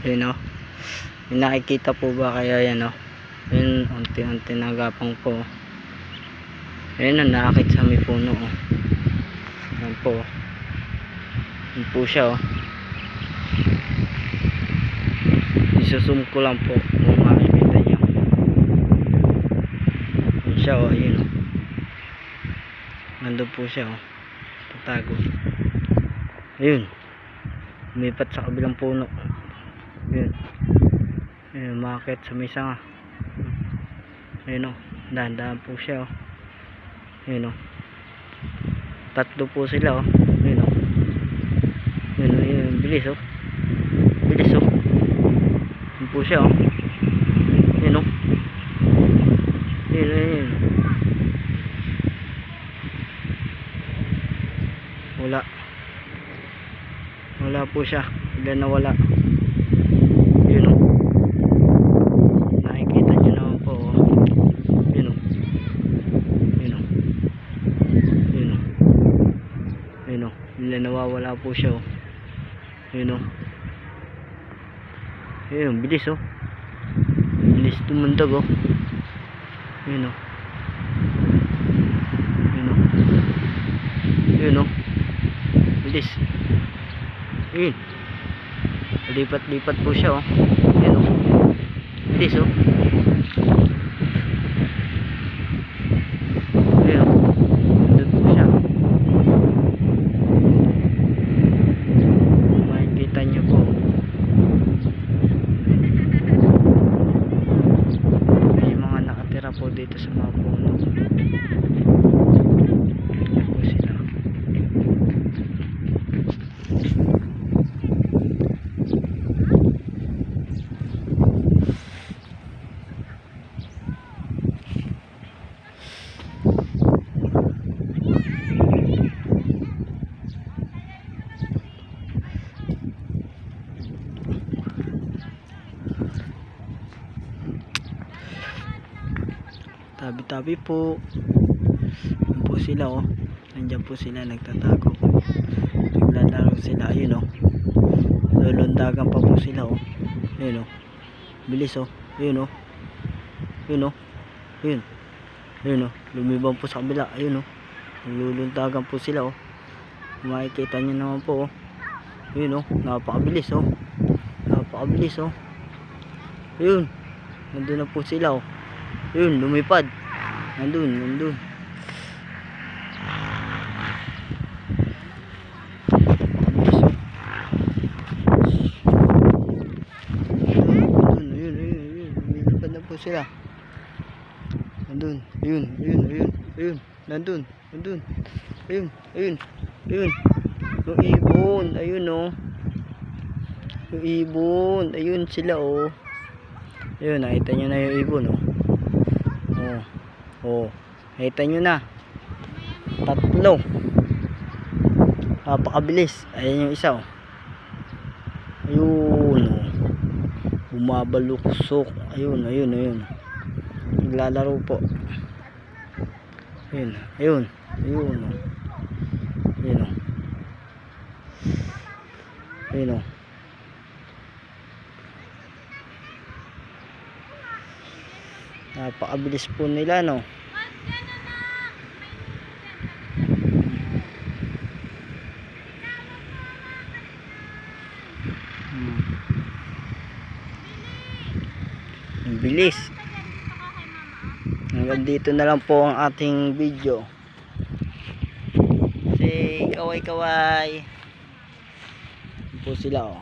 Yun o. May nakikita po ba kaya yan o? Yun, unti-unti nagapang po. Ayun o, nakakit sa may puno o. Yan po. Yan po siya o. Isusum ko lang po kung makikita nyo. Yan siya o, ayun o. Nandun po siya o. Tatago. Ayun. Lumipat sa kabilang puno. Ayun. Ayun, umakit sa may sanga. Ayun o. Dahan-dahan po siya o. Ayun o. Tatlo po sila o. Ayun o. Ayun o. Ayun. Bilis o. Bilis o. Ayun po siya o. Ayun o. Ayun o. Ayun. Wala po siya. Bigla na wala. Yun o. Nakikita nyo naman po o. Yun o. Yun o. Yun o. Yun o. Bigla nawawala po siya o. Yun o. Yun. Bilis o. Bilis tumundag o. Yun o. Yun o. Yun o. Bilis. Yun. Lipat-lipat po siya oh. Yan oh. Bilis oh. Yan oh. Doon po siya. Makikita niyo po. May mga nakatira po dito sa mga puno. Yan po sila. Tabi-tabi po. Yan po sila oh. Nandiyan po sila nagtatago. Naglalaro sila. Ayun oh. Lulundagan pa po sila oh. Ayun oh. Bilis oh. Ayun oh. Ayun oh. Ayun. Ayun oh. Lumibang po sa kabila. Ayun oh. Lulundagan po sila oh. Makikita nyo naman po oh. Ayun oh. Napakabilis oh. Napakabilis oh. Ayun. Nandun na po sila oh. Yun, lumipad. Nandun. Nandun, ayun. Lumipad na po sila. Nandun. Ayun. Nandun. Ayun. Yung ibon. Ayun oh. Yung ibon. Ayun sila oh. Ayun, nakita nyo na yung ibon oh. Oh, nakita nyo na. Tatlo. Napakabilis. Ayan yung isa oh. Ayun oh. Bumabaluksok. Ayun. Naglalaro po. Ayun oh. Ayun oh. Napakabilis po nila no. Ang bilis. Hanggang dito na lang po ang ating video. Say kaway. Po sila oh.